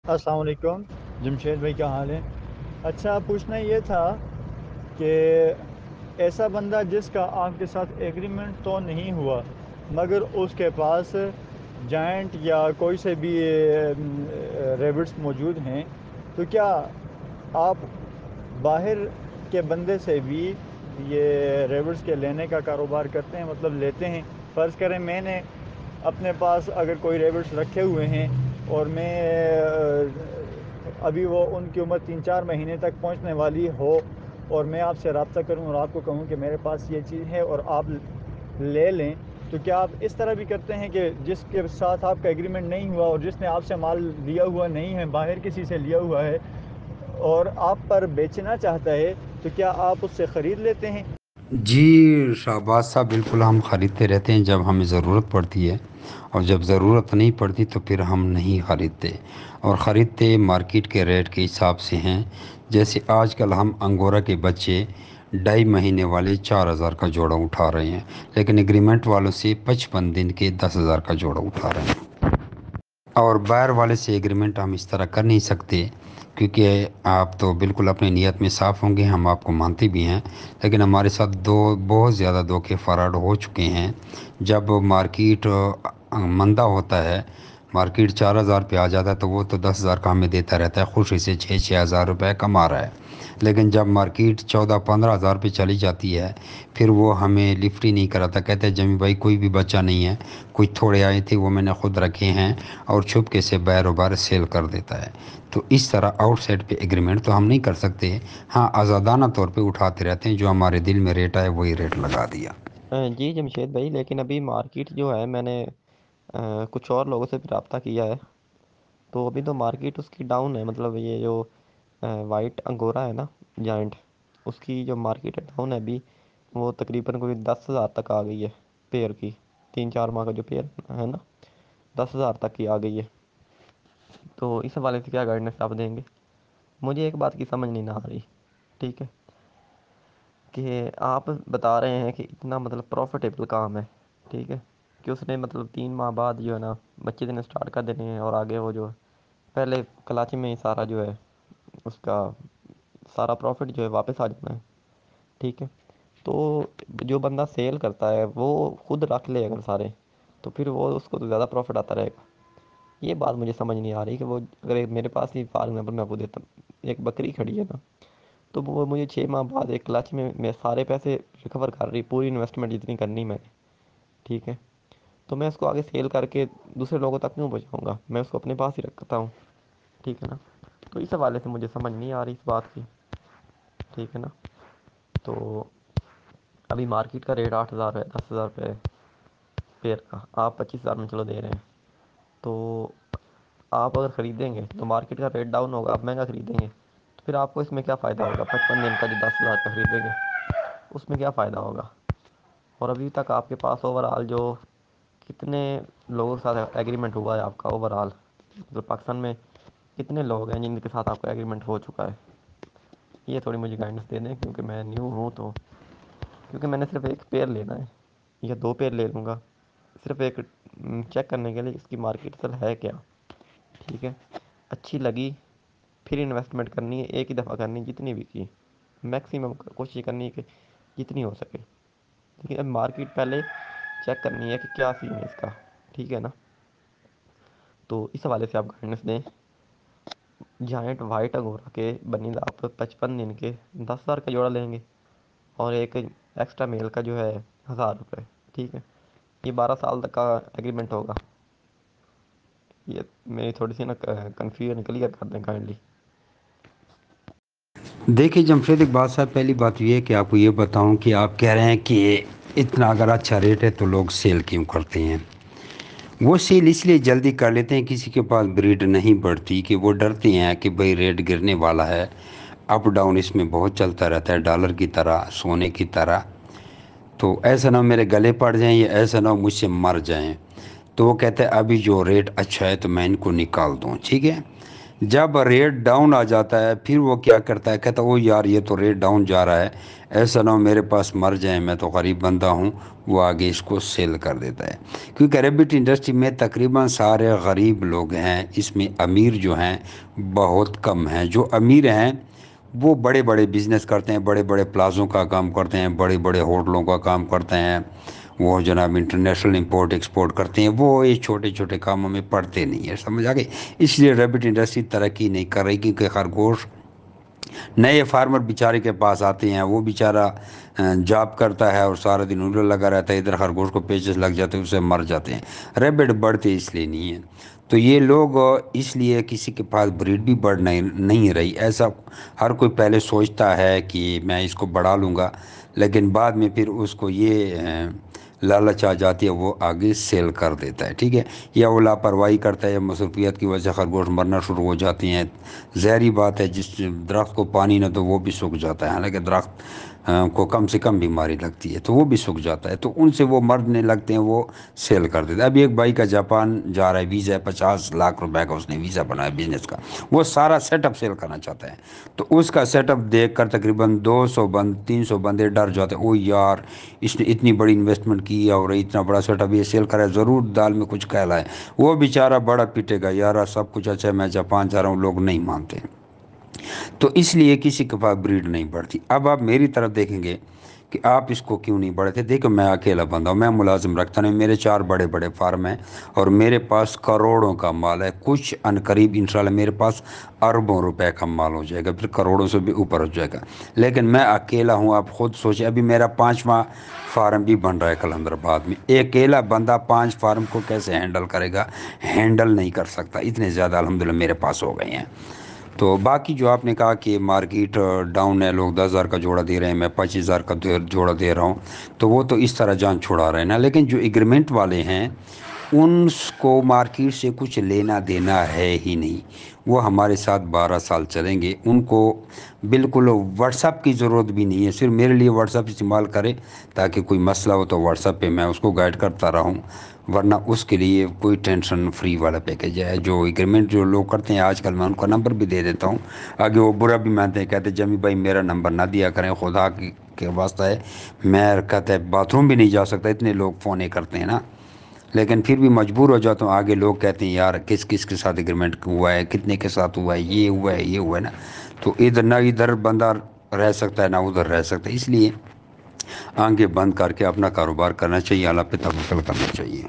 अस्सलाम वालेकुम। जमशेद भाई क्या हाल है? अच्छा, पूछना ये था कि ऐसा बंदा जिसका आपके साथ एग्रीमेंट तो नहीं हुआ मगर उसके पास जायंट या कोई से भी रेबिट्स मौजूद हैं, तो क्या आप बाहर के बंदे से भी ये रेबिट्स के लेने का कारोबार करते हैं, मतलब लेते हैं? फ़र्ज़ करें मैंने अपने पास अगर कोई रेबिट्स रखे हुए हैं और मैं अभी वो उनकी उम्र 3-4 महीने तक पहुंचने वाली हो और मैं आपसे रब्ता करूं और आपको कहूं कि मेरे पास ये चीज़ है और आप ले लें, तो क्या आप इस तरह भी करते हैं कि जिसके साथ आपका एग्रीमेंट नहीं हुआ और जिसने आपसे माल लिया हुआ नहीं है, बाहर किसी से लिया हुआ है और आप पर बेचना चाहता है, तो क्या आप उससे ख़रीद लेते हैं? जी शाहबाज साहब, बिल्कुल हम ख़रीदते रहते हैं जब हमें ज़रूरत पड़ती है। और जब ज़रूरत नहीं पड़ती तो फिर हम नहीं ख़रीदते। और ख़रीदते मार्केट के रेट के हिसाब से हैं। जैसे आजकल हम अंगोरा के बच्चे 2.5 महीने वाले 4,000 का जोड़ा उठा रहे हैं, लेकिन एग्रीमेंट वालों से 55 दिन के 10,000 का जोड़ा उठा रहे हैं। और बायर वाले से एग्रीमेंट हम इस तरह कर नहीं सकते, क्योंकि आप तो बिल्कुल अपनी नीयत में साफ़ होंगे, हम आपको मानते भी हैं। लेकिन हमारे साथ दो बहुत ज़्यादा धोखे फराड हो चुके हैं। जब मार्केट मंदा होता है, मार्केट 4,000 पे आ जाता है, तो वो तो 10,000 का हमें देता रहता है, खुशी से 6,000 रुपये कमा रहा है। लेकिन जब मार्केट 14-15 हज़ार पे चली जाती है, फिर वो हमें लिफ्ट ही नहीं कराता। कहते हैं जमी भाई कोई भी बच्चा नहीं है, कुछ थोड़े आए थे वो मैंने खुद रखे हैं, और छुपके से बैर बार सेल कर देता है। तो इस तरह आउटसाइड पे एग्रीमेंट तो हम नहीं कर सकते। हाँ, आज़ादाना तौर पे उठाते रहते हैं, जो हमारे दिल में रेट आए वही रेट लगा दिया। जी जमशेद भाई, लेकिन अभी मार्केट जो है मैंने कुछ और लोगों से भी रब्ता किया है। तो अभी तो मार्केट उसकी डाउन है। मतलब ये जो वाइट अंगोरा है ना, जायंट, उसकी जो मार्केट है डाउन है अभी। वो तकरीबन कोई 10,000 तक आ गई है पेयर की। 3-4 माह का जो पेयर है ना, 10,000 तक की आ गई है। तो इस हवाले से क्या गाइडेंस आप देंगे? मुझे एक बात की समझ नहीं ना आ रही, ठीक है, कि आप बता रहे हैं कि इतना मतलब प्रॉफिटेबल काम है, ठीक है, कि उसने मतलब 3 माह बाद जो है ना बच्चे देने स्टार्ट कर देने हैं, और आगे वो जो है पहले कलाची में ही सारा जो है उसका सारा प्रॉफिट जो है वापस आ जाना है, ठीक है। तो जो बंदा सेल करता है वो खुद रख ले अगर सारे, तो फिर वो उसको तो ज़्यादा प्रॉफिट आता रहेगा। ये बात मुझे समझ नहीं आ रही कि वो अगर मेरे पास ही फॉर एग्जाम्पल मैं आपको देता हूँ, एक बकरी खड़ी है ना, तो वो मुझे 6 माह बाद एक क्लच में मैं सारे पैसे रिकवर कर रही, पूरी इन्वेस्टमेंट जितनी करनी मैंने, ठीक है। तो मैं उसको आगे सेल करके दूसरे लोगों तक क्यों पहुँचाऊँगा? मैं उसको अपने पास ही रखता हूँ, ठीक है ना। तो इस हवाले से मुझे समझ नहीं आ रही इस बात की, ठीक है ना। तो अभी मार्केट का रेट 8,000 है, 10,000 रुपये पेयर का, आप 25,000 में चलो दे रहे हैं। तो आप अगर ख़रीदेंगे तो मार्केट का रेट डाउन होगा, आप महंगा ख़रीदेंगे, तो फिर आपको इसमें क्या फ़ायदा होगा? 55 दिन का जो 10,000 का ख़रीदेंगे उसमें क्या फ़ायदा होगा? और अभी तक आपके पास ओवरऑल जो कितने लोगों के साथ एग्रीमेंट हुआ है आपका ओवरऑल, मतलब पाकिस्तान में कितने लोग हैं जिनके साथ आपका एग्रीमेंट हो चुका है? ये थोड़ी मुझे गाइडेंस दे दें, क्योंकि मैं न्यू हूँ। तो क्योंकि मैंने सिर्फ एक पेयर लेना है या 2 पेयर ले लूँगा, सिर्फ एक चेक करने के लिए इसकी मार्केट असल है क्या, ठीक है। अच्छी लगी फिर इन्वेस्टमेंट करनी है, एक ही दफ़ा करनी है, जितनी भी की मैक्सिमम कोशिश करनी है कि जितनी हो सके। लेकिन अब मार्केट पहले चेक करनी है कि क्या सीन है इसका, ठीक है ना। तो इस हवाले से आप गाइडेंस दें। जायंट वाइट अंगोरा के बनीला आप 55 दिन के 10,000 का जोड़ा लेंगे, और एक एक्स्ट्रा मेल का जो है 1,000 रुपये, ठीक है। ये 12 साल तक का एग्रीमेंट होगा। ये मेरी थोड़ी सी ना कन्फ्यूजन क्लियर कर दें काइंडली। देखिए जमशेद इकबाल साहब, पहली बात ये है कि आपको ये बताऊं कि आप कह रहे हैं कि इतना अगर अच्छा रेट है तो लोग सेल क्यों करते हैं। वो सेल इसलिए जल्दी कर लेते हैं, किसी के पास ब्रीड नहीं बढ़ती, कि वो डरते हैं कि भाई रेट गिरने वाला है। अप डाउन इसमें बहुत चलता रहता है, डॉलर की तरह, सोने की तरह। तो ऐसा ना हो मेरे गले पड़ जाएं, या ऐसा ना हो मुझसे मर जाएं। तो वो कहते हैं अभी जो रेट अच्छा है तो मैं इनको निकाल दूं, ठीक है। جب ریٹ ڈاؤن آ جاتا ہے پھر وہ کیا کرتا ہے، کہتا ہے او یار یہ تو ریٹ ڈاؤن جا رہا ہے، ایسا نہ ہو میرے پاس مر جائیں، میں تو غریب بندہ ہوں، وہ آگے اس کو سیل کر دیتا ہے۔ کیونکہ ریبٹ انڈسٹری میں تقریباً سارے غریب لوگ ہیں، اس میں امیر جو ہیں بہت کم ہیں۔ جو امیر ہیں وہ بڑے بڑے بزنس کرتے ہیں، بڑے بڑے پلازوں کا کام کرتے ہیں، بڑے بڑے ہوٹلوں کا کام کرتے ہیں، وہ جناب انٹرنیشنل امپورٹ ایکسپورٹ کرتے ہیں، وہ یہ چھوٹے چھوٹے کاموں میں پڑتے نہیں ہیں، سمجھ آ گئی۔ اس لیے ریبٹ انڈسٹری ترقی نہیں کر رہی، کیونکہ خرگوش نئے فارمر بیچارے کے پاس آتے ہیں، وہ بیچارہ جاب کرتا ہے اور سارا دن انگل لگا رہتا ہے، ادھر خرگوش کو پیچز لگ جاتے ہیں، اسے مر جاتے ہیں۔ ریبٹ بڑھتے اس لیے نہیں ہیں، تو یہ لوگ اس لیے کسی کے پاس بریڈ بھی بڑھ نہیں رہی۔ ایسا ہر کوئی پہلے سوچتا ہے کہ میں اس کو بڑھا لوں گا، لیکن بعد میں پھر اس کو یہ لالچ آ جاتی ہے، وہ آگے سیل کر دیتا ہے، ٹھیک ہے، یا وہ لاپرواہی کرتا ہے، یا مصروفیت کی وجہ سے خرگوش مرنا شروع ہو جاتی ہیں۔ ظاہری بات ہے جس درخت کو پانی نہ دو وہ بھی سوکھ جاتا ہے، حالانکہ درخت کو کم سے کم بیماری لگتی ہے تو وہ بھی سوکھ جاتا ہے، تو ان سے وہ مرنے لگتے ہیں، وہ سیل کر دیتے ہیں۔ ابھی ایک بھائی کا جاپان جا رہا ہے، ویزا ہے، 50 لاکھ روپے کا اس نے ویزا بنایا بزنس کا، وہ سارا سیٹ اپ سیل کرنا چاہتا ہے، تو اس کا سیٹ اپ دیکھ کر تقریباً 300 بندے ڈر جاتے ہیں، او یار اس نے اتنی بڑی انویسٹمنٹ کی اور اتنا بڑا سیٹ اپ یہ سیل کرا ہے، ضرور دال میں کچھ کہلا ہے۔ وہ بیچارہ بڑا پیٹے گا، یار سب کچھ اچھا ہے، میں جاپان جا رہا ہوں، لوگ نہیں مانتے، تو اس لیے کسی کے پاس بریڈ نہیں بڑھتی۔ اب آپ میری طرف دیکھیں گے کہ آپ اس کو کیوں نہیں بڑھتے۔ دیکھو میں اکیلا بندہ ہوں، میں ملازم رکھتا نہیں، میرے 4 بڑے بڑے فارم ہیں اور میرے پاس کروڑوں کا مال ہے، کچھ ان قریب انشاءاللہ میرے پاس اربوں روپے کا مال ہو جائے گا، پھر کروڑوں سے بھی اوپر ہو جائے گا، لیکن میں اکیلا ہوں۔ آپ خود سوچیں، ابھی میرا 5واں فارم بھی بن رہا ہے کلندر آباد میں، اکیلا بندہ 5 فارم کو کیسے ہینڈل کرے گا؟ ہینڈل نہیں کر سکتا، اتنے زیادہ الحمدللہ میرے پاس ہو گئے ہیں۔ تو باقی جو آپ نے کہا کہ مارکیٹ ڈاؤن ہے، لوگ 10,000 کا جوڑا دے رہے ہیں، میں 25,000 کا جوڑا دے رہا ہوں، تو وہ تو اس طرح جان چھڑا رہے ہیں نا، لیکن جو ایگریمنٹ والے ہیں ان کو مارکیٹ سے کچھ لینا دینا ہے ہی نہیں، وہ ہمارے ساتھ 12 سال چلیں گے، ان کو بالکل واٹس ایپ کی ضرورت بھی نہیں ہے، صرف میرے لیے واٹس ایپ استعمال کرے تاکہ کوئی مسئلہ ہو تو واٹس ایپ پہ میں اس کو گائیڈ کرتا رہوں، ورنہ اس کے لیے کوئی ٹینشن فری والا پیکیج ہے۔ جو ایگریمنٹ جو لوگ کرتے ہیں آج کل، میں ان کا نمبر بھی دے دیتا ہوں، آگے وہ برا بھی مانتے ہیں، کہتے ہیں جمی بھائی میرا نمبر نہ دیا کریں، خدا کے واسطہ ہے، میں کہتا ہے باتھ روم بھی نہیں جا سکتا، اتنے لوگ فونے کرتے ہیں نا، لیکن پھر بھی مجبور ہو جاتا ہوں۔ آگے لوگ کہتے ہیں یار کس کس کے ساتھ ایگریمنٹ ہوا ہے، کتنے کے ساتھ ہوا ہے، یہ ہوا ہے، یہ ہوا ہے نا، تو ادھر نہ ادھر بندہ رہ سکتا ہے نہ ادھر رہ سکتا ہے، اس لیے آنکھیں بند کر کے اپنا کاروبار کرنا چاہیے، اللہ پہ توکل کرنا چاہیے۔